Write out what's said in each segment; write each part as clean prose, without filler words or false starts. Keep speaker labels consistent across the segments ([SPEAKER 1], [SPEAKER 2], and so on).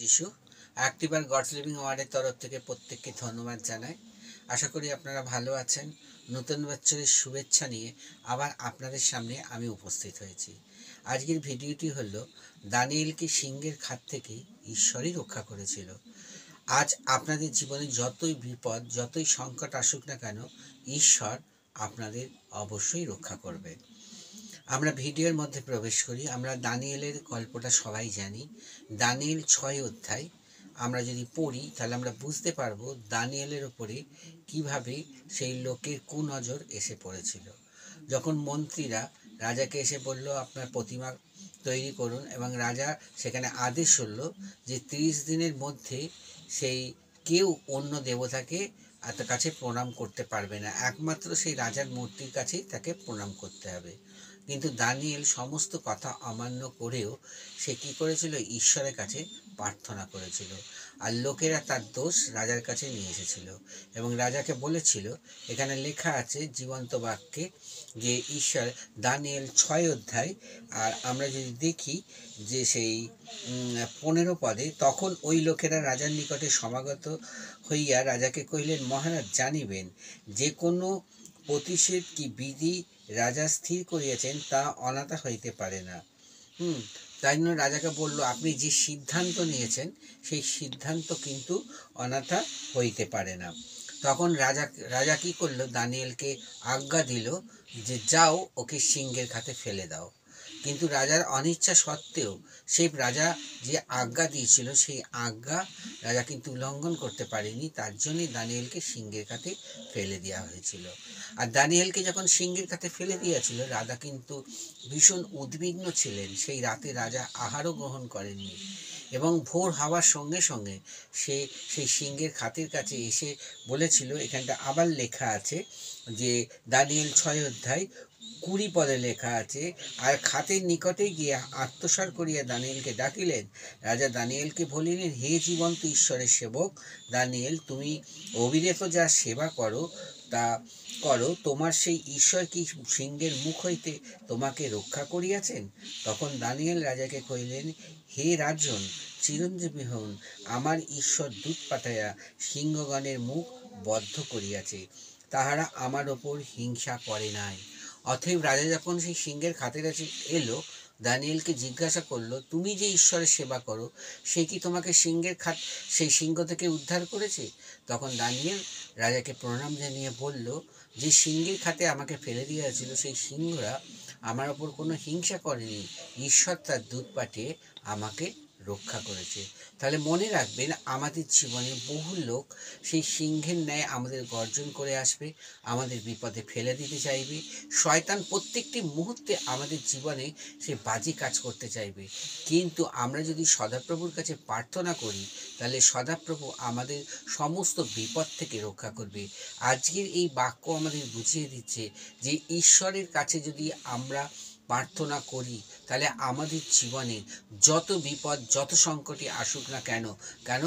[SPEAKER 1] যিশু একটিবার gods living ওয়ার্ডের তরফ থেকে প্রত্যেককে ধন্যবাদ জানাই। আশা করি আপনারা ভালো আছেন। নতুন বছরের শুভেচ্ছা নিয়ে আবার আপনাদের সামনে আমি উপস্থিত হয়েছি। আজকের ভিডিওটি হলো দানিয়েলকে সিংহের খাত থেকে ঈশ্বরই রক্ষা করেছিল। আজ আপনাদের জীবনে যতই বিপদ যতই সংকট আসুক না কেন, ঈশ্বর আপনাদের অবশ্যই রক্ষা করবে। আমরা ভিডিওর মধ্যে প্রবেশ করি। আমরা দানিয়েলের গল্পটা সবাই জানি। দানিয়েল 6 অধ্যায় আমরা যদি পড়ি তাহলে আমরা বুঝতে পারবো দানিয়েলের ওপরে কিভাবে সেই লোকের কুনজর এসে পড়েছিল। যখন মন্ত্রীরা রাজাকে এসে বলল আপনার প্রতিমা তৈরি করুন, এবং রাজা সেখানে আদেশ হলো যে 30 দিনের মধ্যে সেই কেউ অন্য দেবতাকে তার কাছে প্রণাম করতে পারবে না, একমাত্র সেই রাজার মূর্তির কাছেই তাকে প্রণাম করতে হবে। কিন্তু দানিয়েল সমস্ত কথা অমান্য করেও সে কী করেছিল? ঈশ্বরের কাছে প্রার্থনা করেছিল। আর লোকেরা তার দোষ রাজার কাছে নিয়ে এসেছিল এবং রাজাকে বলেছিল, এখানে লেখা আছে জীবন্ত বাক্যে যে ঈশ্বর, দানিয়েল 6 অধ্যায় আর আমরা যদি দেখি যে সেই 15 পদে, তখন ওই লোকেরা রাজার নিকটে সমাগত হইয়া রাজাকে কহিলেন, মহারাজ জানিবেন যে কোনো প্রতিষেধ কি বিধি রাজা স্থির করিয়াছেন তা অনাথা হইতে পারে না। তাই জন্য রাজাকে বলল, আপনি যে সিদ্ধান্ত নিয়েছেন সেই সিদ্ধান্ত কিন্তু অনাথা হইতে পারে না। তখন রাজা কি করলো? দানিয়েলকে আজ্ঞা দিল যে যাও, ওকে সিংহের খাতে ফেলে দাও। কিন্তু রাজার অনিচ্ছা সত্ত্বেও সেই রাজা যে আজ্ঞা দিয়েছিল সেই আজ্ঞা রাজা কিন্তু উল্লঙ্ঘন করতে পারেনি। তার জন্যই দানিয়েলকে সিংহের খাতে ফেলে দেওয়া হয়েছিল। আর দানিয়েলকে যখন সিংহের খাতে ফেলে দিয়েছিল, রাজা কিন্তু ভীষণ উদ্বিগ্ন ছিলেন। সেই রাতে রাজা আহারও গ্রহণ করেননি এবং ভোর হওয়ার সঙ্গে সঙ্গে সে সেই সিংহের খাতের কাছে এসে বলেছিল, এখানটা আবার লেখা আছে যে দানিয়েল 6 অধ্যায় 20 পদে লেখা আছে, আর খাতের নিকটে গিয়ে আত্মসার করিয়া দানিয়েলকে ডাকিলেন। রাজা দানিয়েলকে বলিলেন, হে জীবন্ত ঈশ্বরের সেবক দানিয়েল, তুমি অবিরত যা সেবা করো তা করো, তোমার সেই ঈশ্বর কি সিংহের মুখ হইতে তোমাকে রক্ষা করিয়াছেন? তখন দানিয়েল রাজাকে কহিলেন, হে রাজন, চিরঞ্জীবী হন, আমার ঈশ্বর দূত পাঠাইয়া সিংহগণের মুখ বদ্ধ করিয়াছে, তাহারা আমার ওপর হিংসা করে নাই। অতএব রাজা যখন সেই সিংহের খাতের কাছে এলো, দানিয়েলকে জিজ্ঞাসা করলো, তুমি যে ঈশ্বরের সেবা করো সে কি তোমাকে সেই সিংহ থেকে উদ্ধার করেছে? তখন দানিয়েল রাজাকে প্রণাম জানিয়ে বলল, যে সিংহের খাতে আমাকে ফেলে দিয়েছিল সেই সিংহরা আমার ওপর কোনো হিংসা করেনি, ঈশ্বর তার দূত পাঠিয়ে আমাকে রক্ষা করেছে। তাহলে মনে রাখবেন, আমাদের জীবনে বহু লোক সেই সিংহের ন্যায় আমাদের গর্জন করে আসবে, আমাদের বিপদে ফেলে দিতে চাইবে। শয়তান প্রত্যেকটি মুহূর্তে আমাদের জীবনে সে বাজে কাজ করতে চাইবে, কিন্তু আমরা যদি সদাপ্রভুর কাছে প্রার্থনা করি তাহলে সদাপ্রভু আমাদের সমস্ত বিপদ থেকে রক্ষা করবে। আজকের এই বাক্য আমাদের বুঝিয়ে দিচ্ছে যে ঈশ্বরের কাছে যদি আমরা প্রার্থনা করি তাহলে আমাদের জীবনে যত বিপদ যত সংকটই আসুক না কেন কেন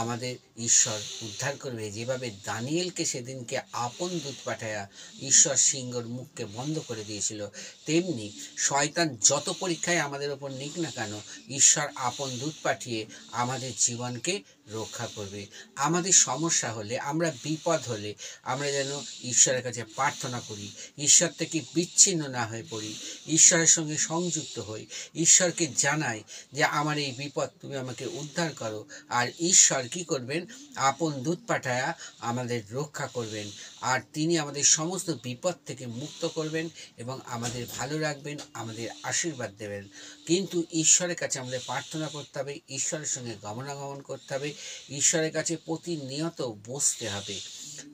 [SPEAKER 1] আমাদের ঈশ্বর উদ্ধার করবে। যেভাবে দানিয়েলকে সেদিনকে আপন দূত পাঠায়া ঈশ্বর সিংহর মুখকে বন্ধ করে দিয়েছিল, তেমনি শয়তান যত পরীক্ষায় আমাদের ওপর নিক না কেন, ঈশ্বর আপন দূত পাঠিয়ে আমাদের জীবনকে রক্ষা করবে। আমাদের সমস্যা হলে, আমরা বিপদ হলে আমরা যেন ঈশ্বরের কাছে প্রার্থনা করি, ঈশ্বর থেকে বিচ্ছিন্ন না হয়ে পড়ি, ঈশ্বরের সঙ্গে সংযুক্ত হই, ঈশ্বরকে জানাই যে আমার এই বিপদ তুমি আমাকে উদ্ধার করো। আর ঈশ্বর কি করবেন? আপন দূত পাঠায়া আমাদের রক্ষা করবেন, আর তিনি আমাদের সমস্ত বিপদ থেকে মুক্ত করবেন এবং আমাদের ভালো রাখবেন, আমাদের আশীর্বাদ দেবেন। কিন্তু ঈশ্বরের কাছে আমাদের প্রার্থনা করতে হবে, ঈশ্বরের সঙ্গে গমনাগমন করতে হবে, ঈশ্বরের কাছে প্রতিনিয়ত বসতে হবে।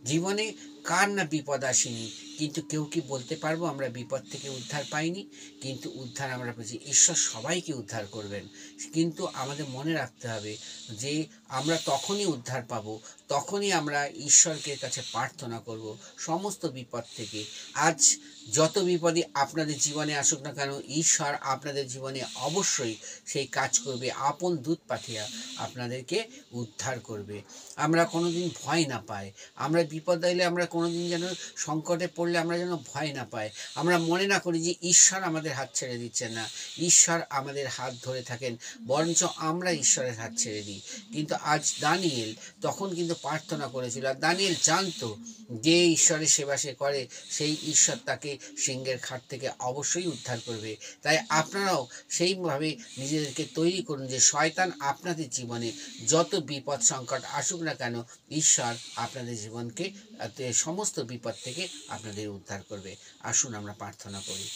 [SPEAKER 1] জীবনে কার না বিপদ আসেনি, কিন্তু কেউ কি বলতে পারবো আমরা বিপদ থেকে উদ্ধার পাইনি? কিন্তু উদ্ধার আমরা পেয়েছি। ঈশ্বর সবাইকে উদ্ধার করবেন, কিন্তু আমাদের মনে রাখতে হবে যে আমরা তখনই উদ্ধার পাবো, তখনই আমরা ঈশ্বরকে কাছে প্রার্থনা করব সমস্ত বিপদ থেকে। আজ যত বিপদই আপনাদের জীবনে আসুক না কেন, ঈশ্বর আপনাদের জীবনে অবশ্যই সেই কাজ করবে, আপন দূত পাঠিয়ে আপনাদেরকে উদ্ধার করবে। আমরা কোনোদিন ভয় না পাই, আমরা বিপদ আইলে আমরা কোনোদিন যেন সংকটে পড়লে আমরা যেন ভয় না পাই, আমরা মনে না করি যে ঈশ্বর আমাদের হাত ছেড়ে দিচ্ছেন না, ঈশ্বর আমাদের হাত ধরে থাকেন, বরঞ্চ আমরা ঈশ্বরের হাত ছেড়ে দিই। কিন্তু আজ দানিয়েল তখন কিন্তু প্রার্থনা করেছিল, আর দানিয়েল জানতো যে ঈশ্বরের সেবা সে করে সেই ঈশ্বর তাকে সিংহের খাট থেকে অবশ্যই উদ্ধার করবে। তাই আপনারাও সেইভাবে নিজেদেরকে তৈরি করুন যে শয়তান আপনাদের জীবনে যত বিপদ সংকট আসুক না কেন, ঈশ্বর আপনাদের জীবনকে সমস্ত বিপদ থেকে আপনাদের উদ্ধার করবে। আসুন আমরা প্রার্থনা করি।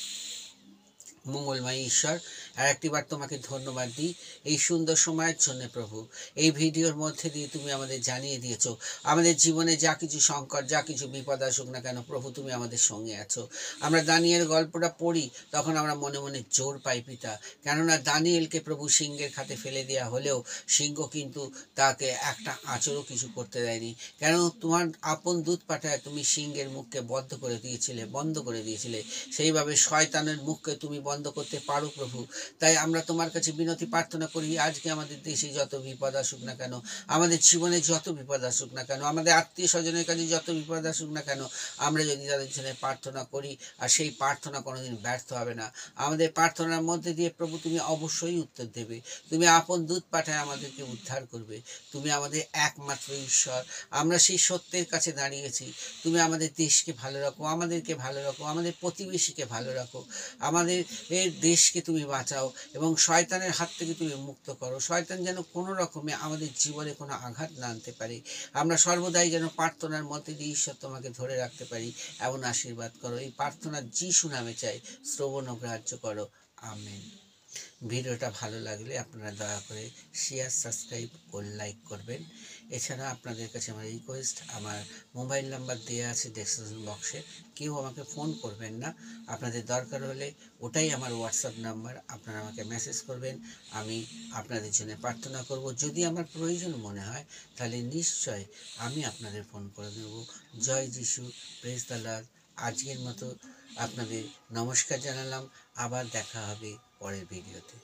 [SPEAKER 1] মঙ্গলময় ঈশ্বর, আর একটিবার তোমাকে ধন্যবাদ দিই এই সুন্দর সময়ের জন্য প্রভু। এই ভিডিওর মধ্যে দিয়ে তুমি আমাদের জানিয়ে দিয়েছো আমাদের জীবনে যা কিছু সংকট, যা কিছু বিপদ আসুক না কেন প্রভু, তুমি আমাদের সঙ্গে আছো। আমরা দানিয়েল গল্পটা পড়ি, তখন আমরা মনে মনে জোর পাই পিতা, কেননা দানিয়েলকে প্রভু সিংহের খাতে ফেলে দেওয়া হলেও সিংহ কিন্তু তাকে একটা আঁচড়ও কিছু করতে দেয়নি। কেন? তোমার আপন দুধ পাঠায় তুমি সিংহের মুখকে বন্ধ করে দিয়েছিলে। সেইভাবে শয়তানের মুখকে তুমি বন্ধ করতে পারো প্রভু। তাই আমরা তোমার কাছে বিনতি প্রার্থনা করি, আজকে আমাদের দেশে যত বিপদ আসুক না কেন, আমাদের জীবনে যত বিপদ আসুক না কেন, আমাদের আত্মীয় স্বজনের কাছে যত বিপদ আসুক না কেন, আমরা যদি তাদের জন্য প্রার্থনা করি, আর সেই প্রার্থনা কোনোদিন ব্যর্থ হবে না। আমাদের প্রার্থনার মধ্যে দিয়ে প্রভু তুমি অবশ্যই উত্তর দেবে। তুমি আপন দূত পাঠায় আমাদেরকে উদ্ধার করবে। তুমি আমাদের একমাত্র ঈশ্বর। আমরা সেই সত্যের কাছে দাঁড়িয়েছি। তুমি আমাদের দেশকে ভালো রাখো, আমাদেরকে ভালো রাখো, আমাদের প্রতিবেশীকে ভালো রাখো, আমাদের দেশকে তুমি বাঁচাও এবং শয়তানের হাত থেকে তুমি মুক্ত করো। শয়তান যেন কোনো রকমে আমাদের জীবনে কোনো আঘাত না আনতে পারে। আমরা সর্বদাই যেন প্রার্থনার মধ্যে দিয়ে ঈশ্বর তোমাকে ধরে রাখতে পারি, এমন আশীর্বাদ করো। এই প্রার্থনা যিশু নামে চাই, শ্রবণ ও গ্রাহ্য করো। আমেন। ভিডিওটা ভালো লাগলে আপনারা দয়া করে শেয়ার, সাবস্ক্রাইব ও লাইক করবেন। এছাড়া আপনাদের কাছে আমার রিকোয়েস্ট, আমার মোবাইল নাম্বার দেওয়া আছে ডেসক্রিপশন বক্সে, কেউ আমাকে ফোন করবেন না। আপনাদের দরকার হলে ওটাই আমার হোয়াটসঅ্যাপ নাম্বার, আপনারা আমাকে মেসেজ করবেন, আমি আপনাদের জন্য প্রার্থনা করব। যদি আমার প্রয়োজন মনে হয় তাহলে নিশ্চয় আমি আপনাদের ফোন করে দেব। জয় যিশু, প্রেজ দ্য লর্ড। আজকের মতো আপনাদের নমস্কার জানালাম। আবার দেখা হবে পরের ভিডিওতে।